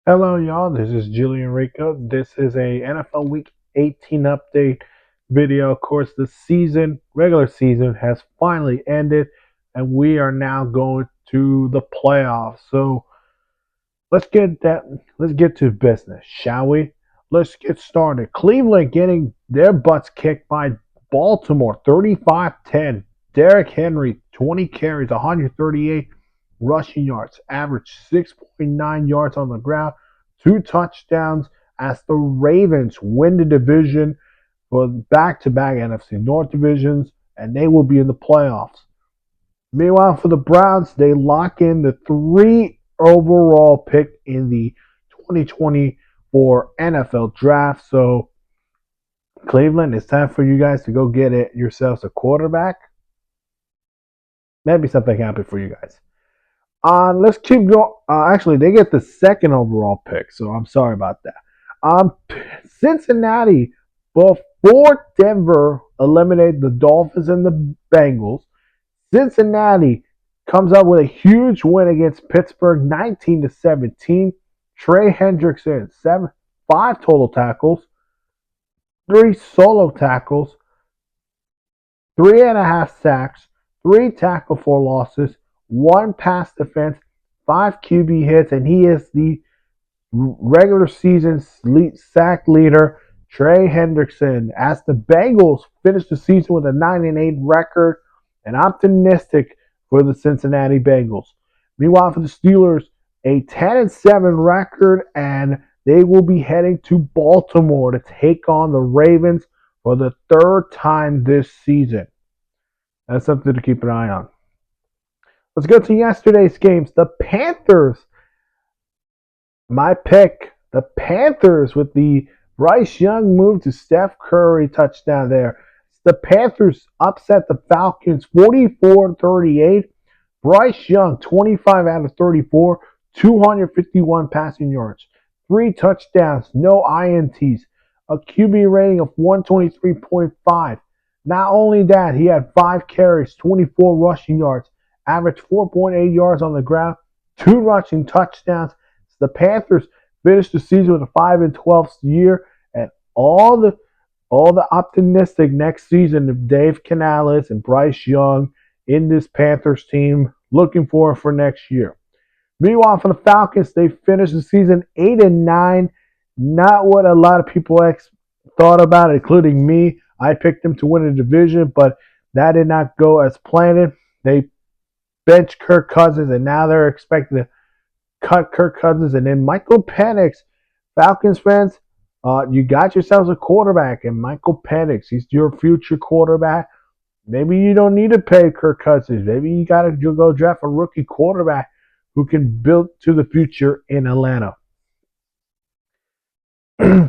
Hello, y'all. This is Julian Rico. This is a NFL Week 18 update video. Of course, the regular season, has finally ended, and we are now going to the playoffs. So let's get that. Let's get to business, shall we? Let's get started. Cleveland getting their butts kicked by Baltimore, 35-10. Derrick Henry, 20 carries, 138 rushing yards, average 6.9 yards on the ground, two touchdowns as the Ravens win the division for back-to-back NFC North divisions, and they will be in the playoffs. Meanwhile, for the Browns, they lock in the three overall pick in the 2024 NFL draft. So, Cleveland, it's time for you guys to go get it yourselves a quarterback. Maybe something happened for you guys. Let's keep going. Actually, they get the second overall pick, so I'm sorry about that. Cincinnati, before Denver eliminated the Dolphins and the Bengals, Cincinnati comes up with a huge win against Pittsburgh, 19-17. Trey Hendrickson, five total tackles, three solo tackles, 3.5 sacks, three tackle for losses, one pass defense, five QB hits, and he is the regular season sack leader, Trey Hendrickson, as the Bengals finish the season with a 9-8 record, and optimistic for the Cincinnati Bengals. Meanwhile, for the Steelers, a 10-7 record, and they will be heading to Baltimore to take on the Ravens for the third time this season. That's something to keep an eye on. Let's go to yesterday's games. The Panthers, my pick, the Panthers with the Bryce Young move to Steph Curry touchdown there. The Panthers upset the Falcons 44-38. Bryce Young, 25 out of 34, 251 passing yards, three touchdowns, no INTs, a QB rating of 123.5. Not only that, he had 5 carries, 24 rushing yards, averaged 4.8 yards on the ground, 2 rushing touchdowns. The Panthers finished the season with a 5-12 year, and all the optimistic next season of Dave Canales and Bryce Young in this Panthers team. Looking forward for next year. Meanwhile, for the Falcons, they finished the season 8-9. Not what a lot of people thought about, including me. I picked them to win the division, but that did not go as planned. They benched Kirk Cousins, and now they're expected to cut Kirk Cousins. And then Michael Penix, Falcons fans, you got yourselves a quarterback, and Michael Penix, he's your future quarterback. Maybe you don't need to pay Kirk Cousins. Maybe you got to go draft a rookie quarterback who can build to the future in Atlanta.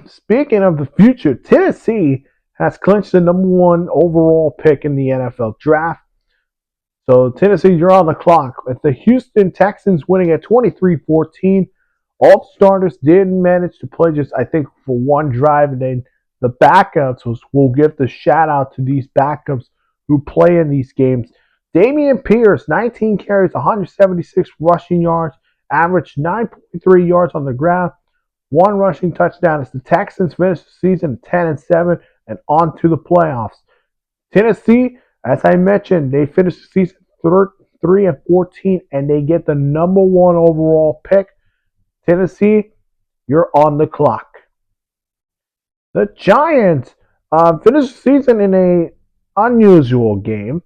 Speaking of the future, Tennessee has clinched the number 1 overall pick in the NFL draft. So, Tennessee, you're on the clock. With the Houston Texans winning at 23-14, all the starters did manage to play just, I think, for one drive, and then the backups will give the shout out to these backups who play in these games. Dameon Pierce, 19 carries, 176 rushing yards, averaged 9.3 yards on the ground, 1 rushing touchdown as the Texans finish the season 10-7 and on to the playoffs. Tennessee, as I mentioned, they finished the season 3-14, and they get the number 1 overall pick. Tennessee, you're on the clock. The Giants finished the season in an unusual game,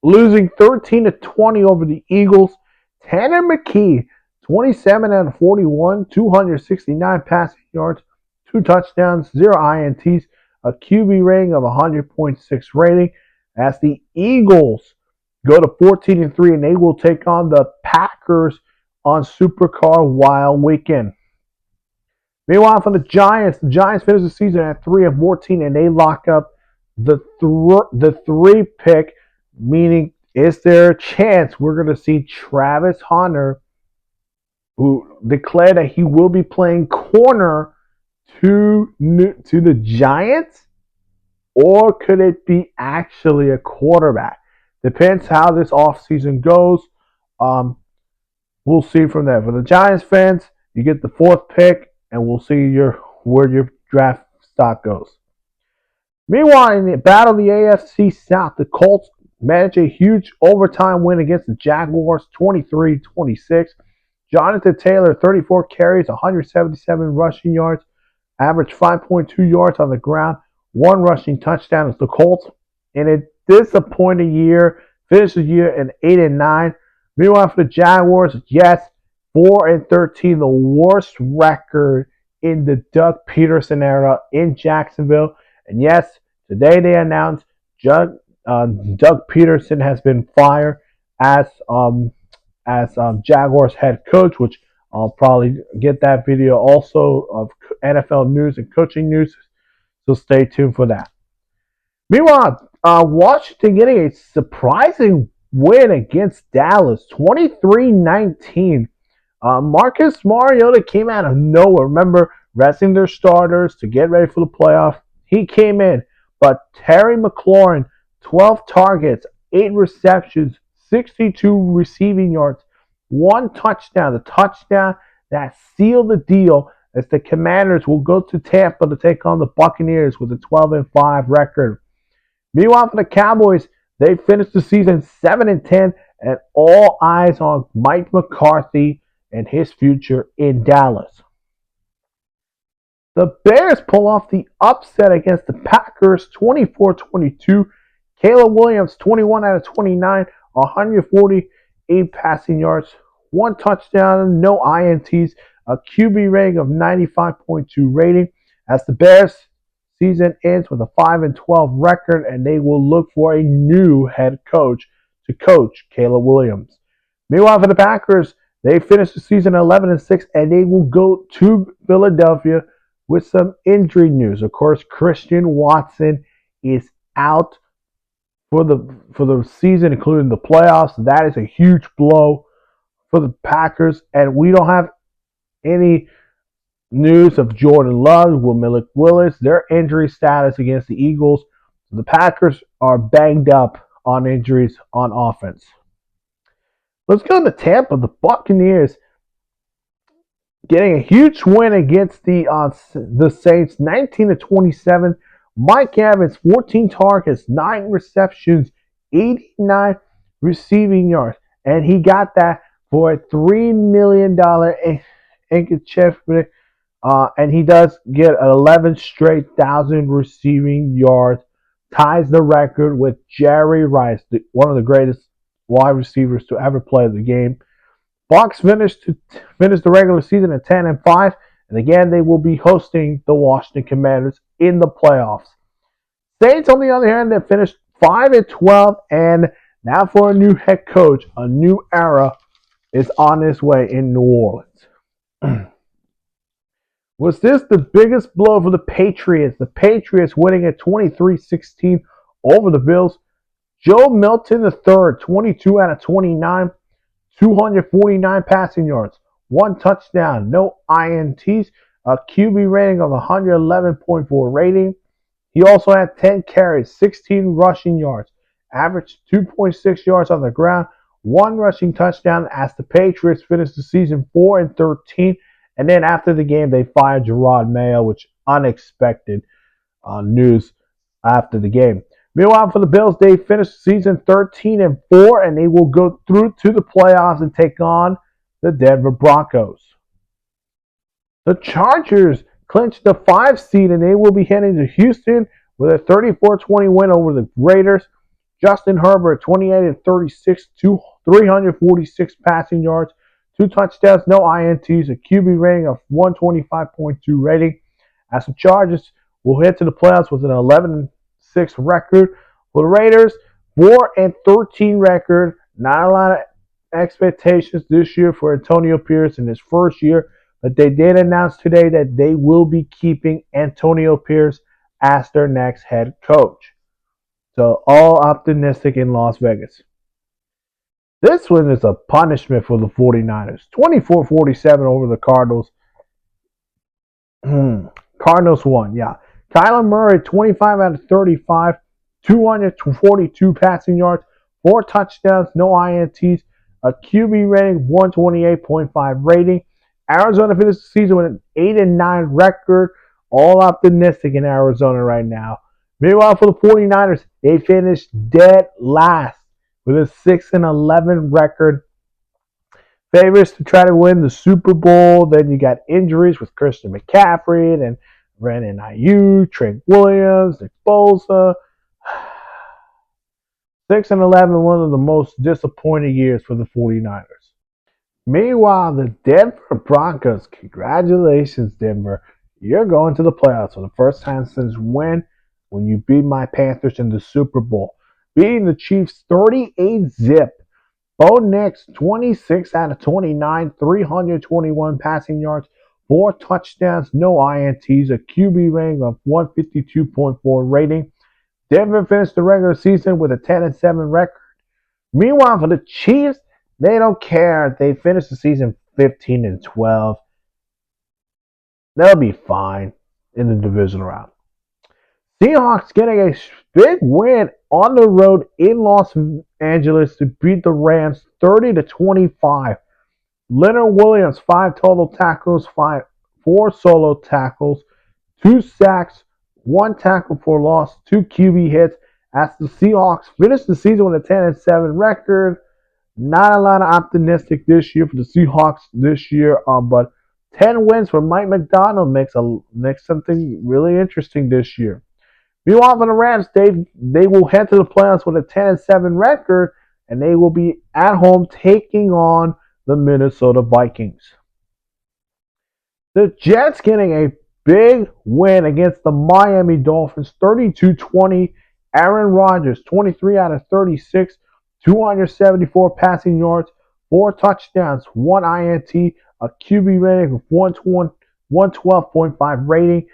losing 13-20 over the Eagles. Tanner McKee, 27 out of 41, 269 passing yards, 2 touchdowns, 0 INTs, a QB rating of 100.6 rating, as the Eagles go to 14-3, and they will take on the Packers on Supercar Wild Weekend. Meanwhile, for the Giants finish the season at 3-14, and they lock up the 3 pick, meaning is there a chance we're going to see Travis Hunter, who declared that he will be playing corner, to the Giants? Or could it be actually a quarterback? Depends how this offseason goes. We'll see from there. For the Giants fans, You get the fourth pick, and we'll see where your draft stock goes. Meanwhile, in the battle of the AFC South, the Colts managed a huge overtime win against the Jaguars 23-26. Jonathan Taylor, 34 carries, 177 rushing yards, averaged 5.2 yards on the ground, one rushing touchdown as the Colts, in a disappointing year, finished the year in 8-9. Meanwhile, for the Jaguars, yes, 4-13, the worst record in the Doug Peterson era in Jacksonville. And yes, today they announced Doug Peterson has been fired as Jaguars head coach, which I'll probably get that video also of NFL news and coaching news. So stay tuned for that. Meanwhile, Washington getting a surprising win against Dallas, 23-19. Marcus Mariota came out of nowhere. Remember, resting their starters to get ready for the playoffs. He came in, but Terry McLaurin, 12 targets, 8 receptions, 62 receiving yards, 1 touchdown. The touchdown that sealed the deal as the Commanders will go to Tampa to take on the Buccaneers with a 12-5 record. Meanwhile, for the Cowboys, they finished the season 7-10, and all eyes on Mike McCarthy and his future in Dallas. The Bears pull off the upset against the Packers 24-22. Caleb Williams, 21 out of 29, 148 passing yards, 1 touchdown, no INTs, a QB rating of 95.2 rating. As the Bears season ends with a 5-12 record, and they will look for a new head coach to coach Caleb Williams. Meanwhile, for the Packers, they finished the season 11-6, and they will go to Philadelphia with some injury news. Of course, Christian Watson is out for the season, including the playoffs. That is a huge blow for the Packers, and we don't have any news of Jordan Love, Malik Willis, their injury status against the Eagles. The Packers are banged up on injuries on offense. Let's go to Tampa. The Buccaneers getting a huge win against the Saints, 19-27. Mike Evans, 14 targets, 9 receptions, 89 receiving yards, and he got that for a $3 million handkerchief. And he does get 11 straight 1,000 receiving yards, ties the record with Jerry Rice, one of the greatest wide receivers to ever play the game. Bucs finished the regular season at 10-5, and again they will be hosting the Washington Commanders in the playoffs. Saints, on the other hand, they finished 5-12, and now for a new head coach, a new era is on its way in New Orleans. Was this the biggest blow for the Patriots? The Patriots winning at 23-16 over the Bills. Joe Milton III, 22 out of 29, 249 passing yards, 1 touchdown, no INTs, a QB rating of 111.4 rating. He also had 10 carries, 16 rushing yards, averaged 2.6 yards on the ground, 1 rushing touchdown as the Patriots finished the season 4-13. And then after the game, they fired Gerard Mayo, which unexpected news after the game. Meanwhile, for the Bills, they finished the season 13-4, and they will go through to the playoffs and take on the Denver Broncos. The Chargers clinched the 5 seed, and they will be heading to Houston with a 34-20 win over the Raiders. Justin Herbert, 28-36, 346 passing yards, 2 touchdowns, no INTs, a QB rating of 125.2 rating. As the Chargers will head to the playoffs with an 11-6 record. For the Raiders, 4-13 record. Not a lot of expectations this year for Antonio Pierce in his first year, but they did announce today that they will be keeping Antonio Pierce as their next head coach. So all optimistic in Las Vegas. This one is a punishment for the 49ers. 24-47 over the Cardinals. Cardinals won, yeah. Kyler Murray, 25 out of 35, 242 passing yards, 4 touchdowns, no INTs, a QB rating of 128.5 rating. Arizona finished the season with an 8-9 record. All optimistic in Arizona right now. Meanwhile, for the 49ers, they finished dead last with a 6-11 record. Favorites to try to win the Super Bowl. Then you got injuries with Christian McCaffrey and Brandon Ayuk, Trent Williams, Nick Bosa. 6-11, one of the most disappointing years for the 49ers. Meanwhile, the Denver Broncos, congratulations, Denver. You're going to the playoffs for the first time since when you beat my Panthers in the Super Bowl. Beating the Chiefs 38-zip. Bo Nix, 26 out of 29, 321 passing yards, 4 touchdowns, no INTs, a QB rating of 152.4 rating. Denver finished the regular season with a 10-7 record. Meanwhile, for the Chiefs, they don't care. They finished the season 15-12. They'll be fine in the divisional round. Seahawks getting a big win on the road in Los Angeles to beat the Rams 30-25. Leonard Williams, 5 total tackles, 4 solo tackles, 2 sacks, 1 tackle for loss, 2 QB hits as the Seahawks finished the season with a 10-7 record. Not a lot of optimistic this year for the Seahawks this year, but 10 wins for Mike McDonald makes something really interesting this year. Meanwhile, for the Rams, they will head to the playoffs with a 10-7 record, and they will be at home taking on the Minnesota Vikings. The Jets getting a big win against the Miami Dolphins, 32-20. Aaron Rodgers, 23 out of 36, 274 passing yards, 4 touchdowns, 1 INT, a QB rating of 112.5 rating.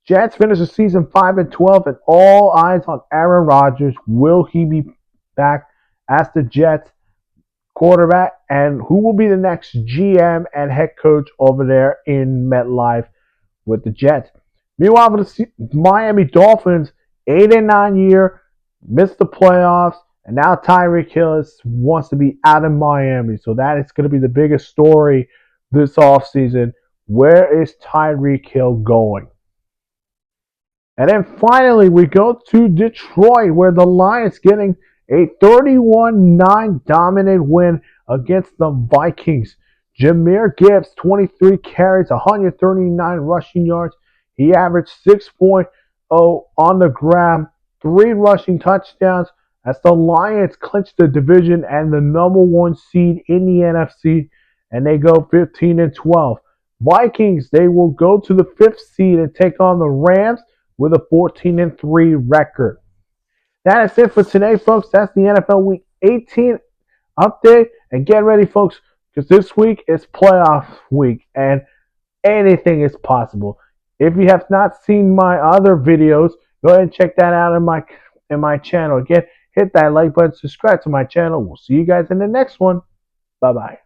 Jets finished the season 5-12, and all eyes on Aaron Rodgers. Will he be back as the Jets quarterback? And who will be the next GM and head coach over there in MetLife with the Jets? Meanwhile, for the Miami Dolphins, 8-9 year, missed the playoffs, and now Tyreek Hill wants to be out of Miami. So that is going to be the biggest story this offseason. Where is Tyreek Hill going? And then finally, we go to Detroit, where the Lions getting a 31-9 dominant win against the Vikings. Jahmyr Gibbs, 23 carries, 139 rushing yards. He averaged 6.0 on the ground, 3 rushing touchdowns as the Lions clinch the division and the number 1 seed in the NFC, and they go 15-12. Vikings, they will go to the 5th seed and take on the Rams with a 14-3 record. That is it for today, folks. That's the NFL Week 18 update. And get ready, folks, because this week is playoff week and anything is possible. If you have not seen my other videos, go ahead and check that out in my channel. Again, hit that like button, subscribe to my channel. We'll see you guys in the next one. Bye-bye.